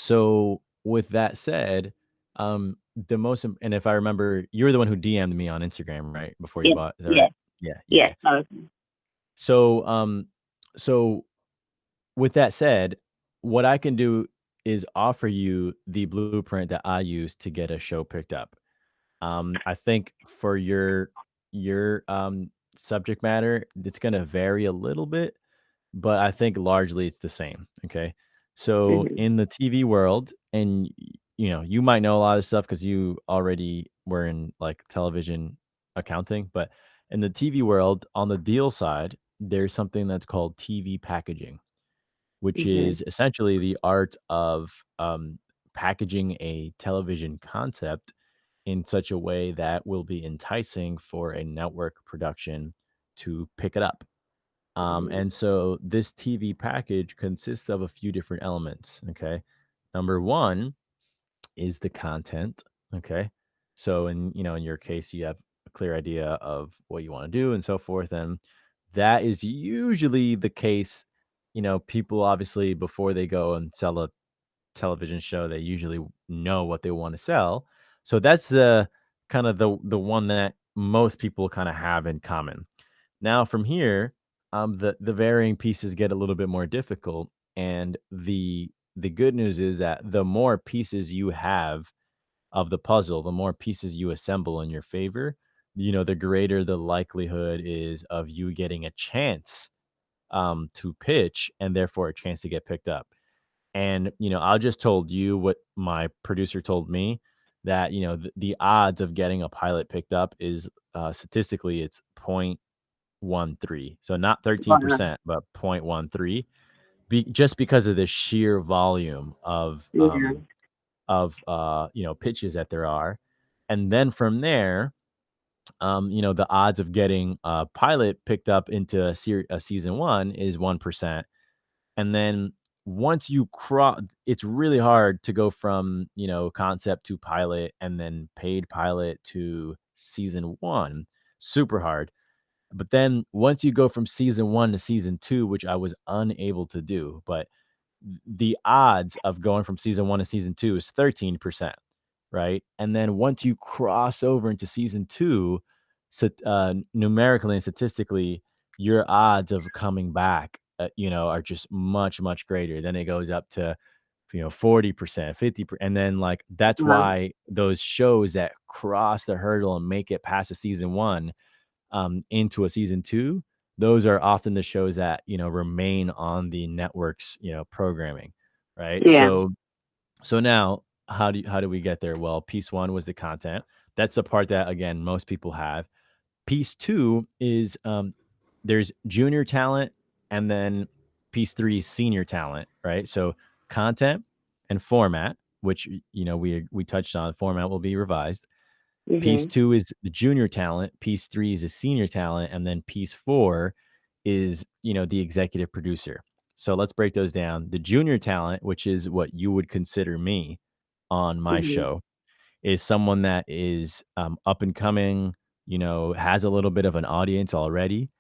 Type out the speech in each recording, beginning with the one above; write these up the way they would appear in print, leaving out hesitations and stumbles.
So with that said, and if I remember, you were the one who DM'd me on Instagram, right? Before you Yes, bought, is that right? yes, Yeah, yeah, yeah. yes. So, so with that said, what I can do is offer you the blueprint that I use to get a show picked up. I think for your subject matter, it's gonna vary a little bit, but I think largely it's the same, okay? So Mhm. in the TV world, and you might know a lot of stuff because you already were in like television accounting, but in the TV world, on the deal side, there's something that's called TV packaging, which Mhm. is essentially the art of packaging a television concept in such a way that will be enticing for a network production to pick it up. And so this TV package consists of a few different elements. Okay. Number one is the content. Okay. So in your case, you have a clear idea of what you want to do and so forth. And that is usually the case. People obviously before they go and sell a television show, they usually know what they want to sell. So that's the kind of the one that most people kind of have in common. Now from here, the varying pieces get a little bit more difficult, and the good news is that the more pieces you have of the puzzle, the more pieces you assemble in your favor, the greater the likelihood is of you getting a chance to pitch and therefore a chance to get picked up. And, I just told you what my producer told me that, the odds of getting a pilot picked up is statistically it's 0.13. So not Wow. 13%, but 0.13 just because of the sheer volume Yeah. of pitches that there are. And then from there, the odds of getting a pilot picked up into a season 1 is 1%. And then once you cross, it's really hard to go from, concept to pilot and then paid pilot to season 1. Super hard. But then once you go from season 1 to season 2, which I was unable to do, but the odds of going from season 1 to season 2 is 13%, right? And then once you cross over into season 2, numerically and statistically, your odds of coming back, are just much, much greater. Then it goes up to, 40%, 50%. And then like, that's Wow. why those shows that cross the hurdle and make it past the season 1 into a season 2, those are often the shows that, remain on the network's, programming, right? Yeah. So now how do we get there? Well, piece 1 was the content. That's the part that again most people have. Piece 2 is there's junior talent, and then piece 3 is senior talent, right? So content and format, which we touched on, format will be revised. Piece Mhm. 2 is the junior talent, piece 3 is the senior talent, and then piece 4 is, the executive producer. So let's break those down. The junior talent, which is what you would consider me on my Mhm. show, is someone that is up and coming, has a little bit of an audience already.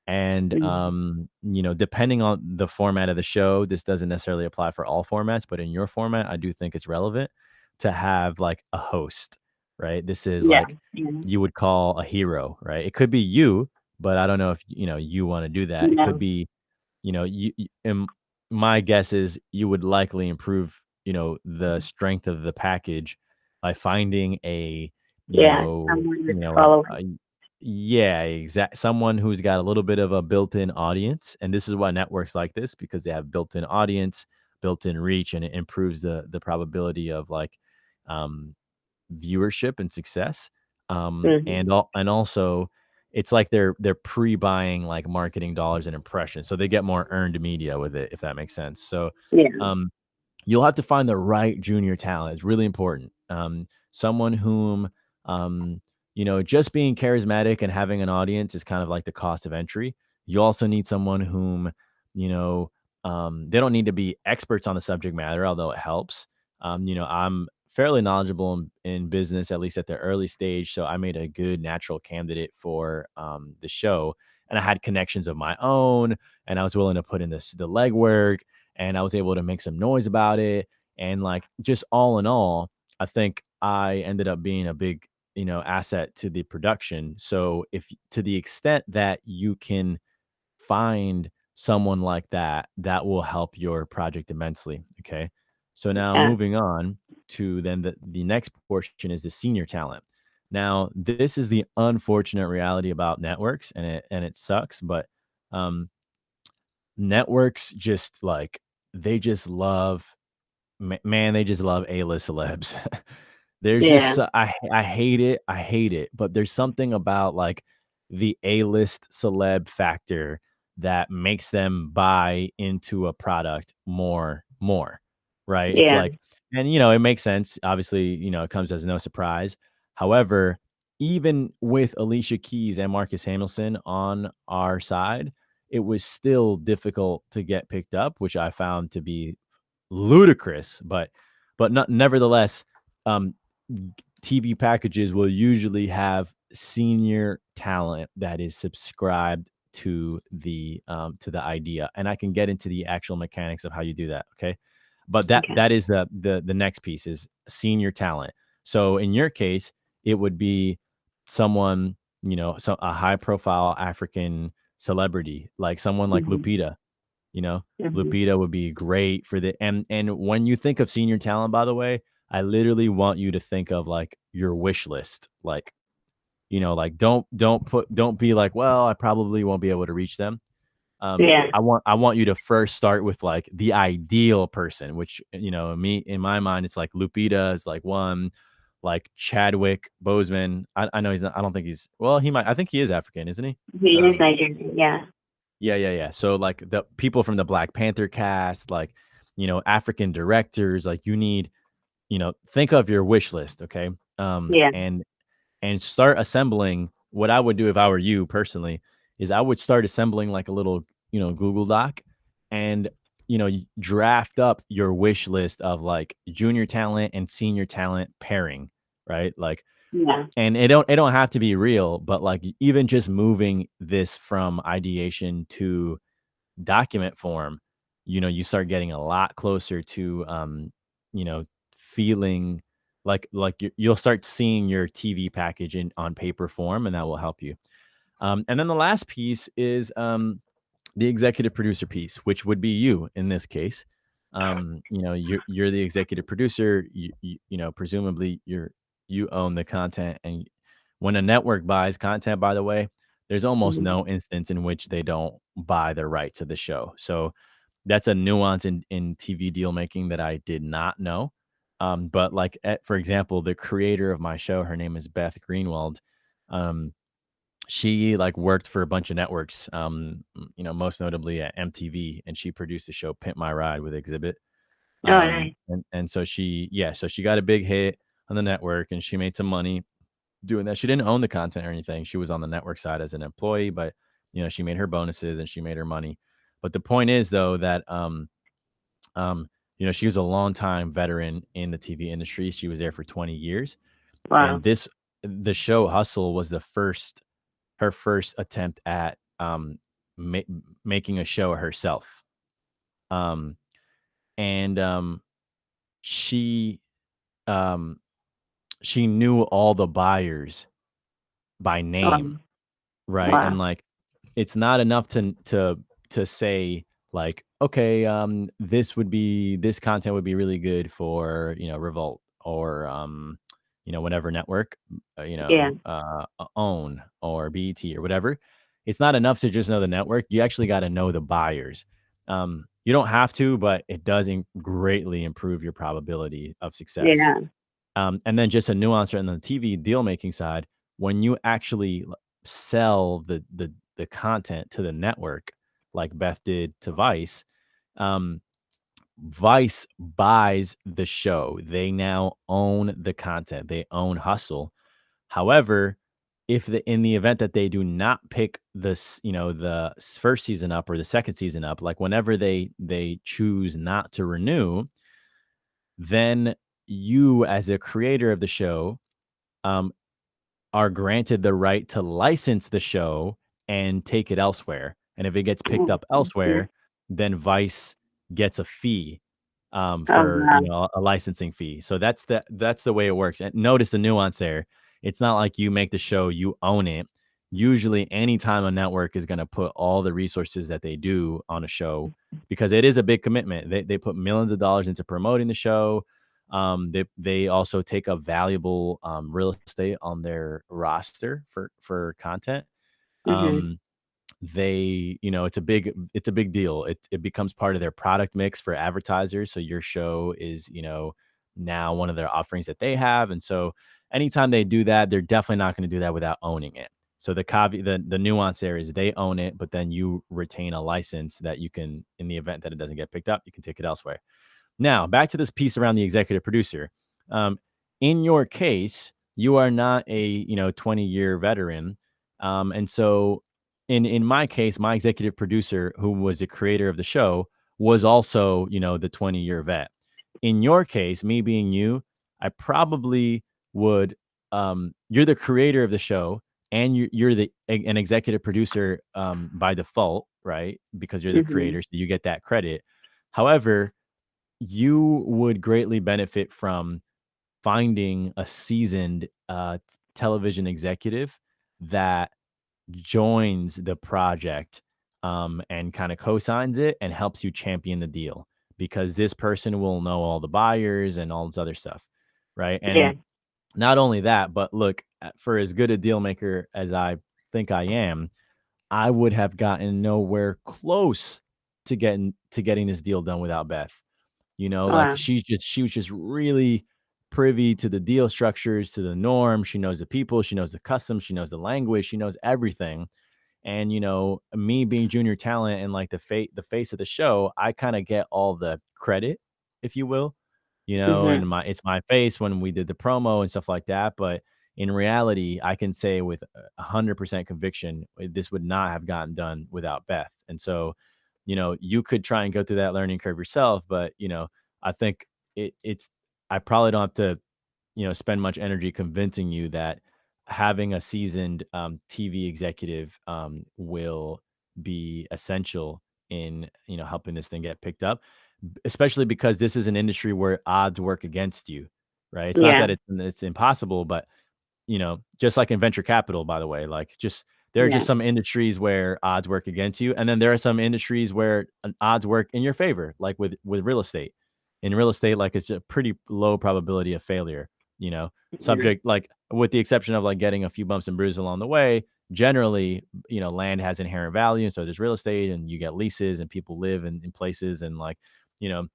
And, Mhm. depending on the format of the show, this doesn't necessarily apply for all formats, but in your format, I do think it's relevant to have like a host, right? This is Yeah. like Yeah. you would call a hero, right? It could be you, but I don't know if you want to do that. It could No. be, and my guess is you would likely improve, the strength of the package by finding a, Yeah. Someone to follow. yeah, exact someone who's got a little bit of a built-in audience, and this is why networks like this because they have built-in audience, built-in reach, and it improves the probability of like um, viewership and success. Mhm. And also, it's like they're pre-buying like marketing dollars and impressions, so they get more earned media with it, if that makes sense. So, Yeah. um, you'll have to find the right junior talent. It's really important. Someone whom, just being charismatic and having an audience is kind of like the cost of entry. You also need someone whom, you know, they don't need to be experts on the subject matter, although it helps. I'm fairly knowledgeable in business, at least at the early stage. So I made a good natural candidate for the show. And I had connections of my own, and I was willing to put in the legwork, and I was able to make some noise about it. And like just all in all, I think I ended up being a big, asset to the production. So if to the extent that you can find someone like that, that will help your project immensely. Okay. So now Yeah. moving on to then the next portion is the senior talent. Now, this is the unfortunate reality about networks, and it sucks, but um networks just like they just love man, they just love A-list celebs. There's just Yeah. I hate it, I hate it, but there's something about, like, the A-list celeb factor that makes them buy into a product more, right? It's Yeah. like and, it makes sense, obviously, it comes as no surprise. However, even with Alicia Keys and Marcus Hamilton on our side, it was still difficult to get picked up, which I found to be ludicrous, but not nevertheless, um, TV packages will usually have senior talent that is subscribed to the idea, and I can get into the actual mechanics of how you do that, okay? But Okay. that is the next piece is senior talent. So in your case, it would be someone, so a high profile African celebrity, like someone like Mhm. Lupita, you know, Mhm. Lupita would be great for the and when you think of senior talent, by the way, I literally want you to think of like your wish list. Like, like don't be like, well, I probably won't be able to reach them. Yeah. I want you to first start with like the ideal person, which me in my mind, it's like Lupita is like one, like Chadwick Boseman. I know he's not. I don't think he's. Well, he might. I think he is African, isn't he? He is Um, Nigerian, yeah. yeah, yeah, yeah. So like the people from the Black Panther cast, like, African directors, like you need, think of your wish list, okay? Yeah. And start assembling. What I would do if I were you personally is I would start assembling like a little, Google Doc and draft up your wish list of like junior talent and senior talent pairing, right? Like Yeah. and it don't have to be real, but like even just moving this from ideation to document form, you start getting a lot closer to, you know, feeling like you'll start seeing your TV package in on paper form, and that will help you. And then the last piece is the executive producer piece, which would be you in this case. You're the executive producer. Presumably you own the content, and when a network buys content, by the way, there's almost Mhm. no instance in which they don't buy the rights of the show. So that's a nuance in TV deal making that I did not know. But like, for example, the creator of my show, her name is Beth Greenwald. Um, she like worked for a bunch of networks, most notably at MTV, and she produced the show Pimp My Ride with Exhibit. Oh, nice. And so so she got a big hit on the network, and she made some money doing that. She didn't own the content or anything. She was on the network side as an employee, but she made her bonuses and she made her money. But the point is though that she was a longtime veteran in the TV industry. She was there for 20 years. And Wow. the show Hustle was her first attempt at ma- making a show herself. Um, and she um, she knew all the buyers by name, Um, right? And wow. like, it's not enough to say like, okay, this content would be really good for Revolt or whatever network, Yeah. Own or BET or whatever. It's not enough to just know the network. You actually got to know the buyers. You don't have to, but it does greatly improve your probability of success. Yeah. And then just a nuance on the TV deal making side, when you actually sell the content to the network, like Beth did to Vice, um, Vice buys the show. They now own the content. They own Hustle. However, if in the event that they do not pick this, the first season up or the second season up, like whenever they choose not to renew, then you as a creator of the show um, are granted the right to license the show and take it elsewhere. And if it gets picked Oh, up yeah. elsewhere, then Vice gets a fee. Oh, for, wow. a licensing fee. So that's the way it works. And notice the nuance there. It's not like you make the show, you own it. Usually, anytime a network is going to put all the resources that they do on a show, because it is a big commitment. They put millions of dollars into promoting the show. They also take a valuable real estate on their roster for content. Mhm. Um, it's a big deal. It becomes part of their product mix for advertisers. So your show is, now one of their offerings that they have. And so anytime they do that, they're definitely not going to do that without owning it. So the caveat, the nuance there is they own it, but then you retain a license that you can, in the event that it doesn't get picked up, you can take it elsewhere. Now, back to this piece around the executive producer. Um, in your case, you are not a 20-year veteran, and so in my case, my executive producer, who was the creator of the show, was also the 20-year vet. In your case, me being you, I probably would. You're the creator of the show, and you're an executive producer by default, right? Because you're the Mhm. creator, so you get that credit. However, you would greatly benefit from finding a seasoned television executive that joins the project and kind of co-signs it and helps you champion the deal, because this person will know all the buyers and all this other stuff, right? Yeah. And not only that, but look, for as good a deal maker as I think I am, I would have gotten nowhere close to getting this deal done without Beth. Like Wow. she was just really privy to the deal structures, to the norm. She knows the people, she knows the customs, she knows the language, she knows everything. And me being junior talent and like the face of the show, I kind of get all the credit, if you will. Mhm. And it's my face when we did the promo and stuff like that. But in reality, I can say with 100% conviction, this would not have gotten done without Beth. And so, you could try and go through that learning curve yourself, but I think it's I probably don't have to spend much energy convincing you that having a seasoned TV executive will be essential in helping this thing get picked up, especially because this is an industry where odds work against you, right? It's not Yeah. that it's impossible, but just like in venture capital, by the way, like just there are Yeah. just some industries where odds work against you, and then there are some industries where odds work in your favor, like with real estate. In real estate, like it's a pretty low probability of failure, Mhm. subject like with the exception of like getting a few bumps and bruises along the way. Generally, land has inherent value, and so there's real estate, and you get leases, and people live in places, and like you know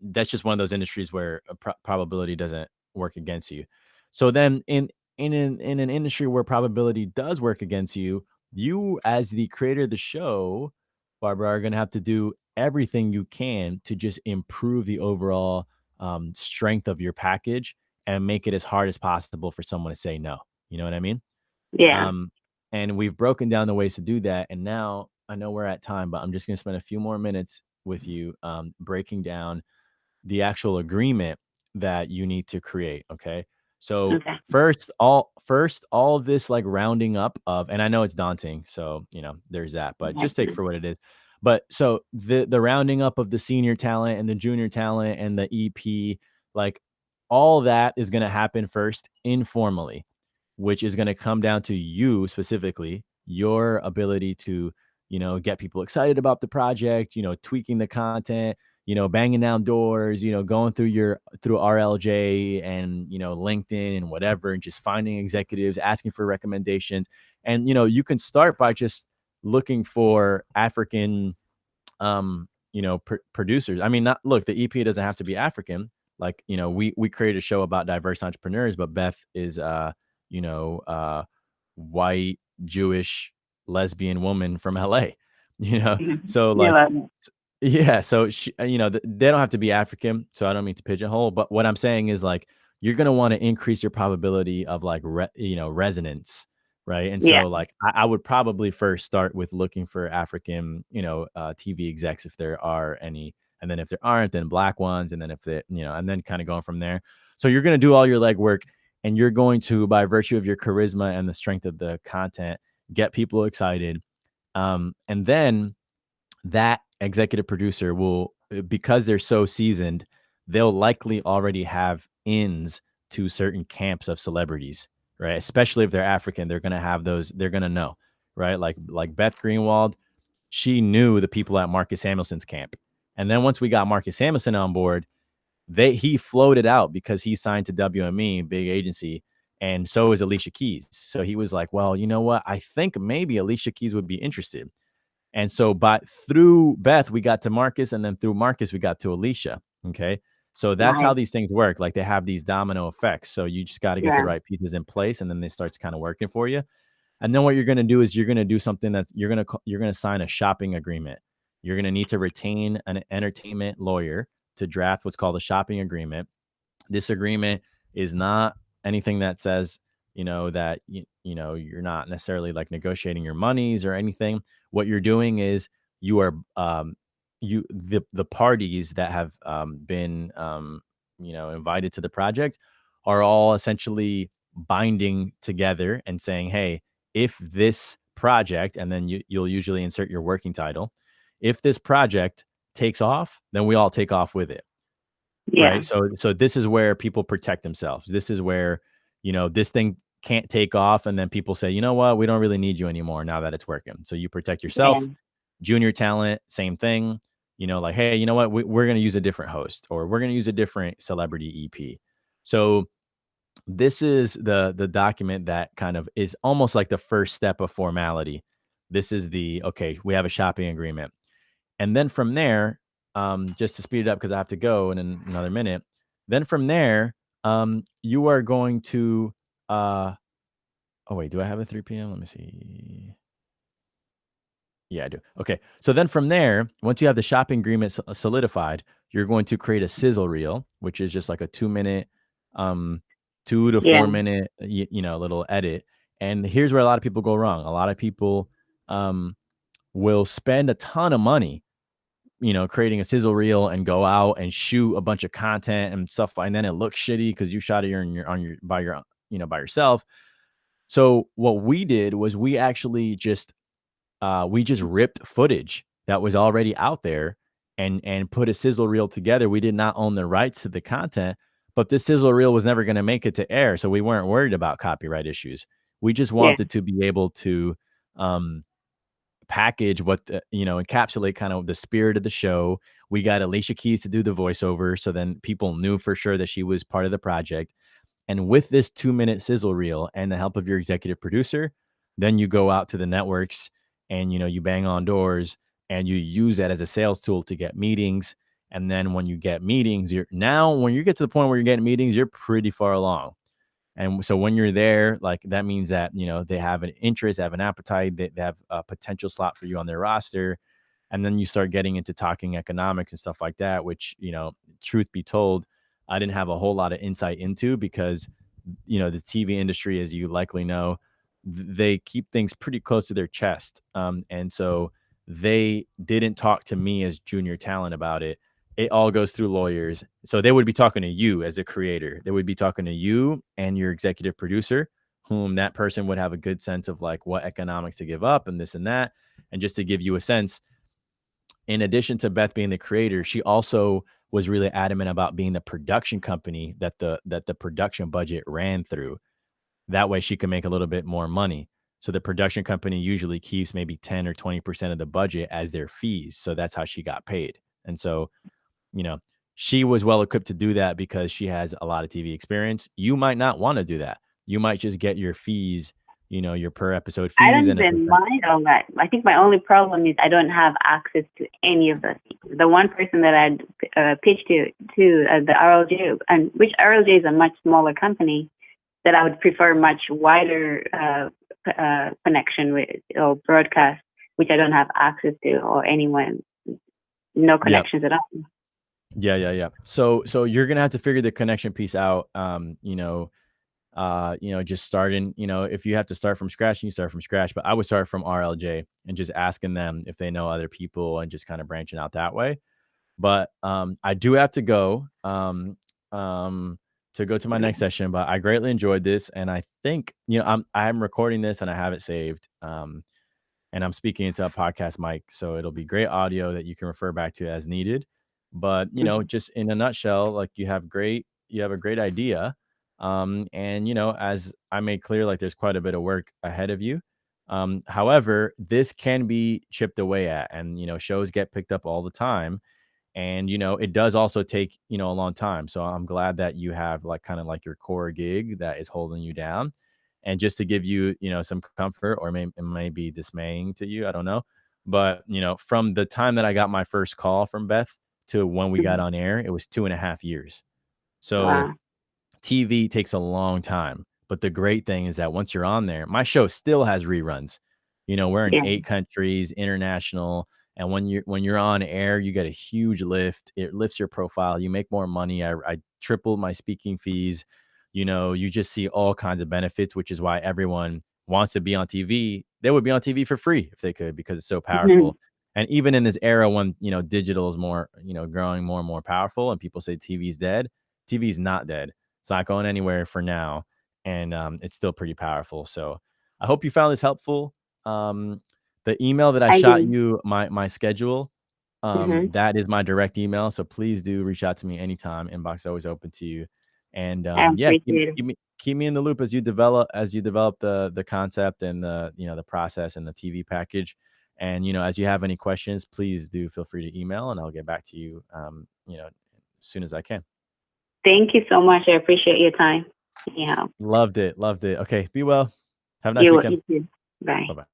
that's just one of those industries where a probability doesn't work against you. So then in an industry where probability does work against you, you as the creator of the show, Barbara, are going to have to do everything you can to just improve the overall strength of your package and make it as hard as possible for someone to say no. You know what I mean? Yeah. Um, and we've broken down the ways to do that. And now I know we're at time, but I'm just going to spend a few more minutes with you breaking down the actual agreement that you need to create, okay? So, Okay. first all of this like rounding up of, and I know it's daunting, so, there's that, but just take it Mhm. for what it is. But so the rounding up of the senior talent and the junior talent and the EP, like all that is going to happen first informally, which is going to come down to you specifically, your ability to, get people excited about the project, tweaking the content, banging down doors, going through RLJ and, LinkedIn and whatever, and just finding executives, asking for recommendations. And, you can start by just looking for African producers. I mean, not look, the EP doesn't have to be African. Like, we create a show about diverse entrepreneurs, but Beth is you know, white, Jewish, lesbian woman from LA, you know. Mhm. So Yeah, like well, yeah, so they don't have to be African, so I don't mean to pigeonhole, but what I'm saying is like you're gonna want to increase your probability of like resonance, right? And yeah. so like I would probably first start with looking for African, TV execs if there are any, and then if there aren't, then black ones, and then if they, and then kind of going from there. So you're gonna do all your legwork, and you're going to, by virtue of your charisma and the strength of the content, get people excited, and then that executive producer will because they're so seasoned, they'll likely already have ins to certain camps of celebrities, right? Especially if they're African, they're gonna have those. They're gonna know, right? Like Beth Greenwald, she knew the people at Marcus Samuelson's camp, and then once we got Marcus Samuelson on board, he floated out because he signed to WME, big agency, and so is Alicia Keys. So he was like, well, you know what? I think maybe Alicia Keys would be interested. And so, but through Beth, we got to Marcus, and then through Marcus, we got to Alicia. Okay. So that's how Right. these things work. Like they have these domino effects. So you just got to get the Yeah. right pieces in place, and then they starts kind of working for you. And then what you're going to do is you're going to do something that's you're going to sign a shopping agreement. You're going to need to retain an entertainment lawyer to draft what's called a shopping agreement. This agreement is not anything that says, that you're not necessarily like negotiating your monies or anything. What you're doing is you are the parties that have been invited to the project are all essentially binding together and saying, hey, if this project, and then you'll usually insert your working title, if this project takes off, then we all take off with it. Yeah. Right. So this is where people protect themselves. This is where, this thing can't take off. And then people say, you know what, we don't really need you anymore now that it's working. So you protect Yeah. yourself. Junior talent, same thing. Like, hey, you know what, we're going to use a different host, or we're going to use a different celebrity EP. So this is the document that kind of is almost like the first step of formality. This is okay, we have a shopping agreement. And then from there, just to speed it up because I have to go in another minute. Then from there, you are going to. Oh wait, do I have a 3 p.m.? Let me see. Yeah, I do. Okay, so then from there, once you have the shopping agreement solidified, you're going to create a sizzle reel, which is just like a 2 minute, 2 to 4 Yeah. minute, little edit. And here's where a lot of people go wrong. A lot of people um, will spend a ton of money creating a sizzle reel and go out and shoot a bunch of content and stuff, and then it looks shitty because you shot it by yourself. So what we did was we just ripped footage that was already out there and put a sizzle reel together. We did not own the rights to the content, but this sizzle reel was never going to make it to air, so we weren't worried about copyright issues. We just Yeah. wanted to be able to um, package encapsulate kind of the spirit of the show. We got Alicia Keys to do the voiceover, so then people knew for sure that she was part of the project. And with this 2 minute sizzle reel and the help of your executive producer, then you go out to the networks and you bang on doors and you use that as a sales tool to get meetings. And then when you get meetings, when you get to the point where you're getting meetings, you're pretty far along. And so when you're there, like that means that, they have an interest, they have an appetite, they have a potential slot for you on their roster. And then you start getting into talking economics and stuff like that, which, truth be told, I didn't have a whole lot of insight into because, the TV industry, as you likely know, they keep things pretty close to their chest. And so they didn't talk to me as junior talent about it. It all goes through lawyers. So they would be talking to you as a creator. They would be talking to you and your executive producer, whom that person would have a good sense of like what economics to give up and this and that. And just to give you a sense, in addition to Beth being the creator, she also was really adamant about being the production company that the production budget ran through. That way she can make a little bit more money. So the production company usually keeps maybe 10 or 20% of the budget as their fees. So that's how she got paid. And so you know, she was well equipped to do that because she has a lot of TV experience. You might not want to do that. You might just get your fees, your per episode I fees don't and a even percent. mind all that. I think my only problem is I don't have access to any of those. The one person that I'd pitched to the RLJ, and which RLJ is a much smaller company, that I would prefer much wider connection with or broadcast, which I don't have access to, or anyone, no Yeah. connections at all. Yeah. So you're gonna have to figure the connection piece out. Just starting, if you have to start from scratch, you start from scratch. But I would start from RLJ and just asking them if they know other people and just kind of branching out that way. But I do have to go to go to my next session. But I greatly enjoyed this, and I think I'm recording this and I have it saved. And I'm speaking into a podcast mic, so it'll be great audio that you can refer back to as needed. But, Mhm. just in a nutshell, like, you have a great idea. And, as I made clear, like, there's quite a bit of work ahead of you. However, this can be chipped away at, and, shows get picked up all the time. And, it does also take, a long time. So I'm glad that you have, like, kind of like your core gig that is holding you down. And just to give you, some comfort, or it may be dismaying to you, I don't know. But, from the time that I got my first call from Beth to when we got Mhm. on air, it was 2.5 years. So Wow. TV takes a long time, but the great thing is that once you're on there, my show still has reruns. We're in Yeah. 8 countries, international, and when you're on air, you get a huge lift. It lifts your profile. You make more money. I tripled my speaking fees. You just see all kinds of benefits, which is why everyone wants to be on TV. They would be on TV for free if they could, because it's so Mhm. powerful. And even in this era when, digital is more, growing more and more powerful, and people say TV is dead, TV is not dead. It's not going anywhere for now, and, it's still pretty powerful. So I hope you found this helpful. Um, the email that I I shot do. you, my schedule, Mhm. that is my direct email. So please do reach out to me anytime. Inbox is always open to you. And, I yeah, appreciate it. keep me in the loop as you develop the concept and the process and the TV package. And, as you have any questions, please do feel free to email, and I'll get back to you, as soon as I can. Thank you so much. I appreciate your time. Yeah. Loved it, loved it. Okay, be well. Have a nice You weekend. you too. Bye. Bye-bye.